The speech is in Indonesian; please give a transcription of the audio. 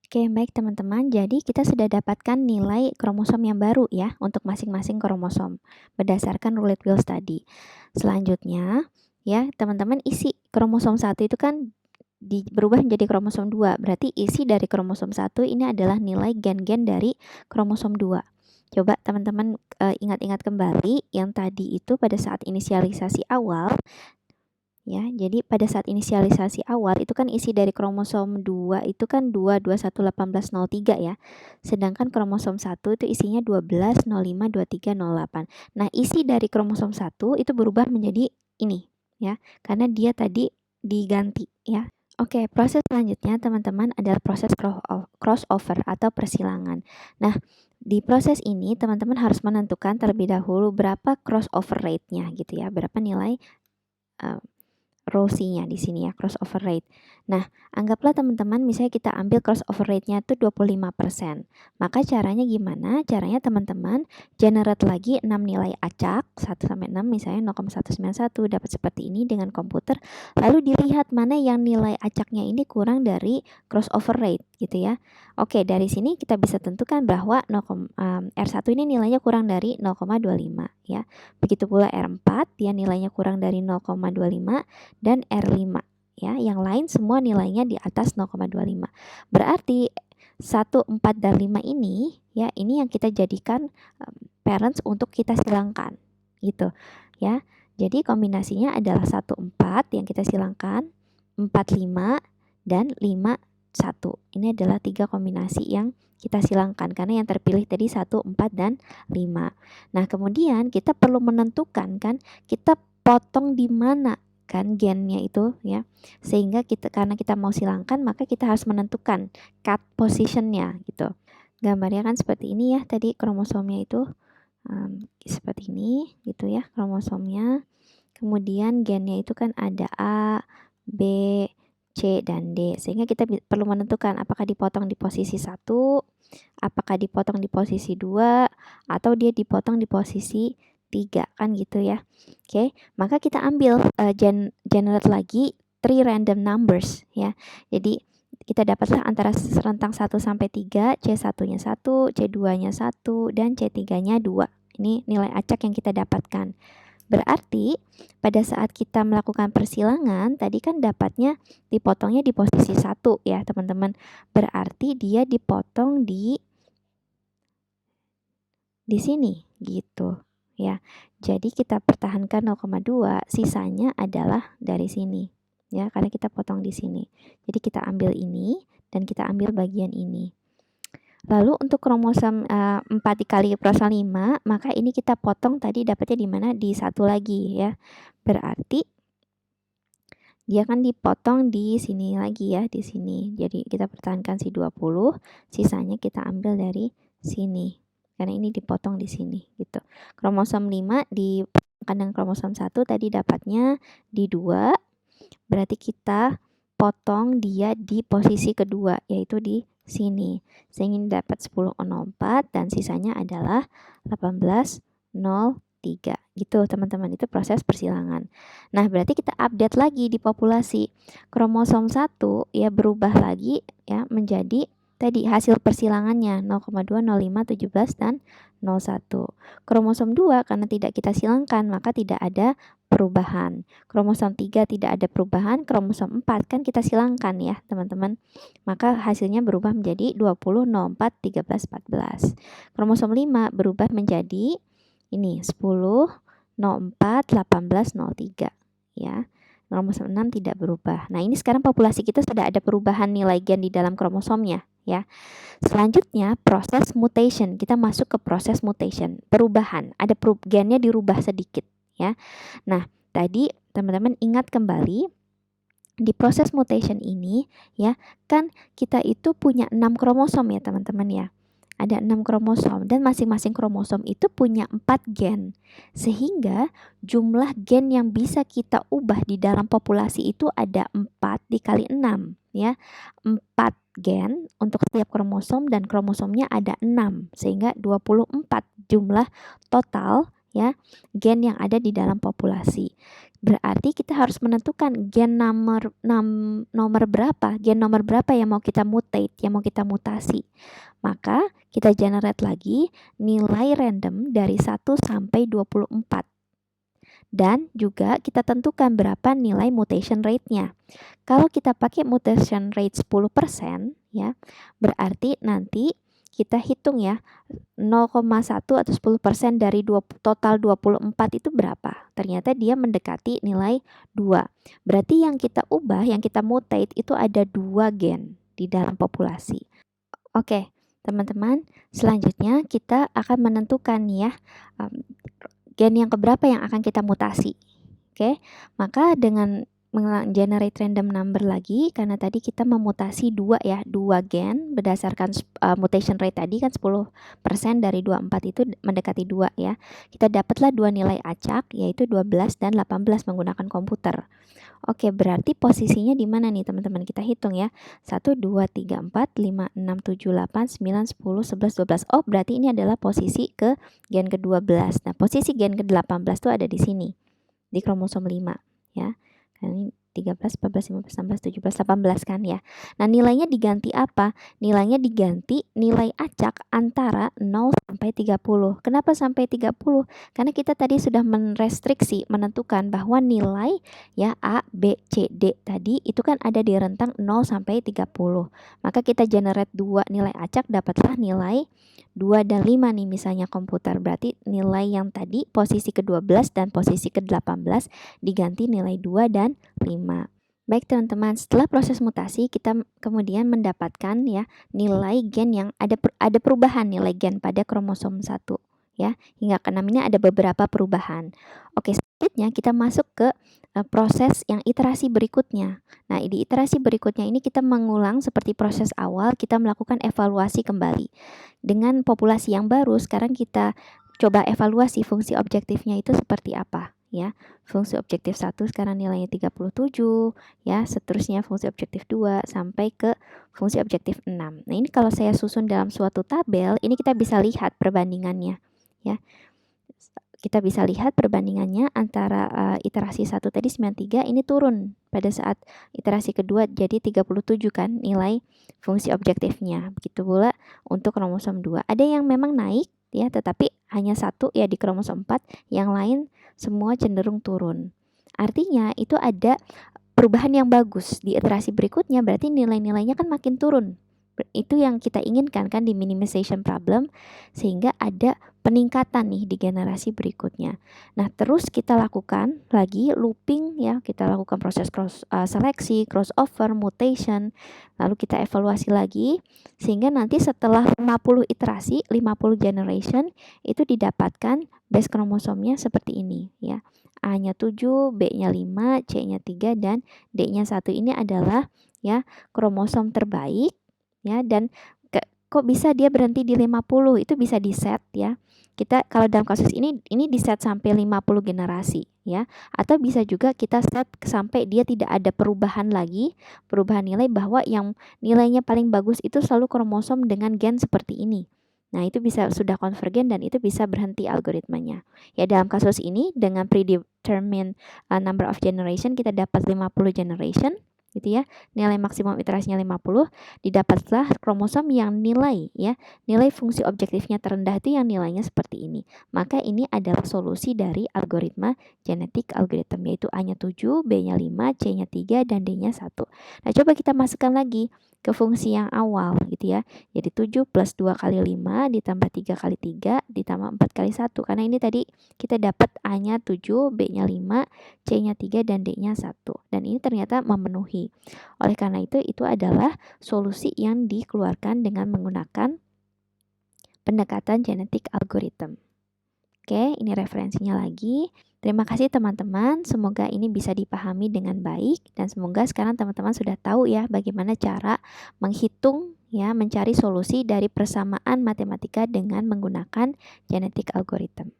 Oke, baik teman-teman. Jadi kita sudah dapatkan nilai kromosom yang baru ya untuk masing-masing kromosom berdasarkan roulette wheels tadi. Selanjutnya ya, teman-teman isi kromosom 1 itu kan berubah menjadi kromosom 2. Berarti isi dari kromosom 1 ini adalah nilai gen-gen dari kromosom 2. Coba teman-teman ingat-ingat kembali yang tadi itu pada saat inisialisasi awal. Ya, jadi pada saat inisialisasi awal itu kan isi dari kromosom 2 itu kan 2, 21, 18, 03 ya. Sedangkan kromosom 1 itu isinya 12, 05, 23, 08. Nah, isi dari kromosom 1 itu berubah menjadi ini ya, karena dia tadi diganti ya. Oke, proses selanjutnya teman-teman adalah proses crossover atau persilangan. Nah, di proses ini teman-teman harus menentukan terlebih dahulu berapa crossover rate-nya gitu ya, berapa nilai Rho-nya di sini ya, crossover rate. Nah, anggaplah teman-teman misalnya kita ambil crossover rate-nya itu 25%. Maka caranya gimana? Caranya teman-teman generate lagi 6 nilai acak, 1 sampai 6 misalnya 0,191 dapat seperti ini dengan komputer. Lalu dilihat mana yang nilai acaknya ini kurang dari crossover rate gitu ya. Oke, dari sini kita bisa tentukan bahwa R1 ini nilainya kurang dari 0,25 ya. Begitu pula R4 dia nilainya kurang dari 0,25 dan R5 ya. Yang lain semua nilainya di atas 0,25. Berarti 1, 4 dan 5 ini ya, ini yang kita jadikan parents untuk kita silangkan gitu ya. Jadi kombinasinya adalah 1, 4 yang kita silangkan, 4, 5 dan 5, 1. Ini adalah 3 kombinasi yang kita silangkan karena yang terpilih tadi 1, 4 dan 5. Nah, kemudian kita perlu menentukan kan kita potong di mana kan gennya itu ya, sehingga karena kita mau silangkan maka kita harus menentukan cut positionnya gitu. Gambarnya kan seperti ini ya, tadi kromosomnya itu seperti ini gitu ya kromosomnya. Kemudian gennya itu kan ada A, B, C, dan D, sehingga kita perlu menentukan apakah dipotong di posisi 1, apakah dipotong di posisi 2, atau dia dipotong di posisi 3 kan gitu ya. Oke, maka kita ambil generate lagi 3 random numbers ya. Jadi kita dapatlah antara rentang 1 sampai 3, C1-nya 1, C2-nya 1, dan C3-nya 2. Ini nilai acak yang kita dapatkan. Berarti pada saat kita melakukan persilangan tadi kan dapatnya dipotongnya di posisi 1 ya, teman-teman. Berarti dia dipotong di sini gitu ya. Jadi kita pertahankan 0,2, sisanya adalah dari sini ya, karena kita potong di sini. Jadi kita ambil ini dan kita ambil bagian ini. Lalu untuk kromosom 4 dikali kromosom 5, maka ini kita potong tadi dapatnya di mana? Di 1 lagi ya. Berarti dia kan dipotong di sini lagi ya, di sini. Jadi kita pertahankan si 20, sisanya kita ambil dari sini. Karena ini dipotong di sini gitu. Kromosom 5 di kandang kromosom 1 tadi dapatnya di 2. Berarti kita potong dia di posisi kedua, yaitu di sini. Sehingga dapat 10,04 dan sisanya adalah 18,03. Gitu teman-teman, itu proses persilangan. Nah, berarti kita update lagi di populasi. Kromosom 1 ya berubah lagi ya menjadi tadi hasil persilangannya 0,2, 0,5, 17 dan 0,1. Kromosom 2 karena tidak kita silangkan maka tidak ada perubahan. Kromosom 3 tidak ada perubahan, kromosom 4 kan kita silangkan ya, teman-teman. Maka hasilnya berubah menjadi 20, 04, 13, 14. Kromosom 5 berubah menjadi ini 10, 04, 18, 03 ya. Kromosom 6 tidak berubah. Nah, ini sekarang populasi kita sudah ada perubahan nilai gen di dalam kromosomnya ya. Selanjutnya proses mutation. Kita masuk ke proses mutation, perubahan. Ada gennya dirubah sedikit ya. Nah, tadi teman-teman ingat kembali di proses mutation ini ya, kan kita itu punya 6 kromosom ya, teman-teman ya. Ada 6 kromosom dan masing-masing kromosom itu punya 4 gen. Sehingga jumlah gen yang bisa kita ubah di dalam populasi itu ada 4 dikali 6 ya. 4 gen untuk setiap kromosom dan kromosomnya ada 6 sehingga 24 jumlah total ya, gen yang ada di dalam populasi. Berarti kita harus menentukan gen nomor berapa, gen nomor berapa yang mau kita mutate, yang mau kita mutasi. Maka kita generate lagi nilai random dari 1 sampai 24. Dan juga kita tentukan berapa nilai mutation rate-nya. Kalau kita pakai mutation rate 10%, ya, berarti nanti kita hitung ya 0,1 atau 10% dari total 24 itu berapa? Ternyata dia mendekati nilai 2. Berarti yang kita ubah, yang kita mutate itu ada 2 gen di dalam populasi. Oke, teman-teman, selanjutnya kita akan menentukan ya gen yang keberapa yang akan kita mutasi. Oke, maka dengan generate random number lagi, karena tadi kita memutasi 2 gen berdasarkan mutation rate tadi kan 10% dari 24 itu mendekati 2 ya. Kita dapatlah 2 nilai acak yaitu 12 dan 18 menggunakan komputer. Oke, berarti posisinya di mana nih teman-teman? Kita hitung ya. 1, 2, 3, 4, 5, 6, 7, 8, 9, 10, 11, 12. Oh, berarti ini adalah posisi ke gen ke-12. Nah, posisi gen ke-18 itu ada di sini. Di kromosom 5 ya. Ini 13, 14, 15, 16, 17, 18 kan ya. Nah, nilainya diganti apa? Nilainya diganti nilai acak antara 0 sampai 30. Kenapa sampai 30? Karena kita tadi sudah menrestriksi, menentukan bahwa nilai ya A, B, C, D tadi itu kan ada di rentang 0 sampai 30. Maka kita generate 2 nilai acak, dapatlah nilai 2 dan 5 nih misalnya komputer. Berarti nilai yang tadi posisi ke-12 dan posisi ke-18 diganti nilai 2 dan 5. Baik teman-teman, setelah proses mutasi kita kemudian mendapatkan ya nilai gen yang ada perubahan nilai gen pada kromosom 1 ya. Hingga ke-6 ini ada beberapa perubahan. Oke, selanjutnya kita masuk ke proses yang iterasi berikutnya. Nah, di iterasi berikutnya ini kita mengulang seperti proses awal, kita melakukan evaluasi kembali. Dengan populasi yang baru, sekarang kita coba evaluasi fungsi objektifnya itu seperti apa ya. Fungsi objektif 1 sekarang nilainya 37 ya, seterusnya fungsi objektif 2 sampai ke fungsi objektif 6. Nah, ini kalau saya susun dalam suatu tabel, ini kita bisa lihat perbandingannya ya. Kita bisa lihat perbandingannya antara iterasi 1 tadi 93 ini turun pada saat iterasi kedua jadi 37 kan nilai fungsi objektifnya. Begitu pula untuk kromosom 2. Ada yang memang naik ya, tetapi hanya 1 ya di kromosom 4, yang lain semua cenderung turun. Artinya itu ada perubahan yang bagus di iterasi berikutnya, berarti nilai-nilainya kan makin turun. Itu yang kita inginkan kan di minimization problem, sehingga ada peningkatan nih di generasi berikutnya. Nah, terus kita lakukan lagi looping ya, kita lakukan proses seleksi, crossover, mutation, lalu kita evaluasi lagi sehingga nanti setelah 50 iterasi, 50 generation itu didapatkan base kromosomnya seperti ini ya. A-nya 7, B-nya 5, C-nya 3 dan D-nya 1. Ini adalah ya kromosom terbaik ya, dan kok bisa dia berhenti di 50? Itu bisa di set ya. Kita kalau dalam kasus ini di set sampai 50 generasi ya, atau bisa juga kita set sampai dia tidak ada perubahan lagi, perubahan nilai, bahwa yang nilainya paling bagus itu selalu kromosom dengan gen seperti ini. Nah, itu bisa sudah konvergen dan itu bisa berhenti algoritmanya. Ya, dalam kasus ini dengan predetermined number of generation kita dapat 50 generation gitu ya. Nilai maksimum iterasinya 50, didapatlah kromosom yang nilai fungsi objektifnya terendah itu yang nilainya seperti ini. Maka ini adalah solusi dari algoritma genetik algorithm, yaitu A-nya 7, B-nya 5, C-nya 3 dan D-nya 1. Nah, coba kita masukkan lagi ke fungsi yang awal gitu ya. Jadi 7 plus 2 kali 5 ditambah 3 kali 3 ditambah 4 kali 1. Karena ini tadi kita dapat A-nya 7, B-nya 5, C-nya 3 dan D-nya 1. Dan ini ternyata memenuhi. Oleh karena itu adalah solusi yang dikeluarkan dengan menggunakan pendekatan genetik algorithm. Oke, ini referensinya lagi. Terima kasih teman-teman, semoga ini bisa dipahami dengan baik dan semoga sekarang teman-teman sudah tahu ya bagaimana cara menghitung ya, mencari solusi dari persamaan matematika dengan menggunakan genetik algorithm.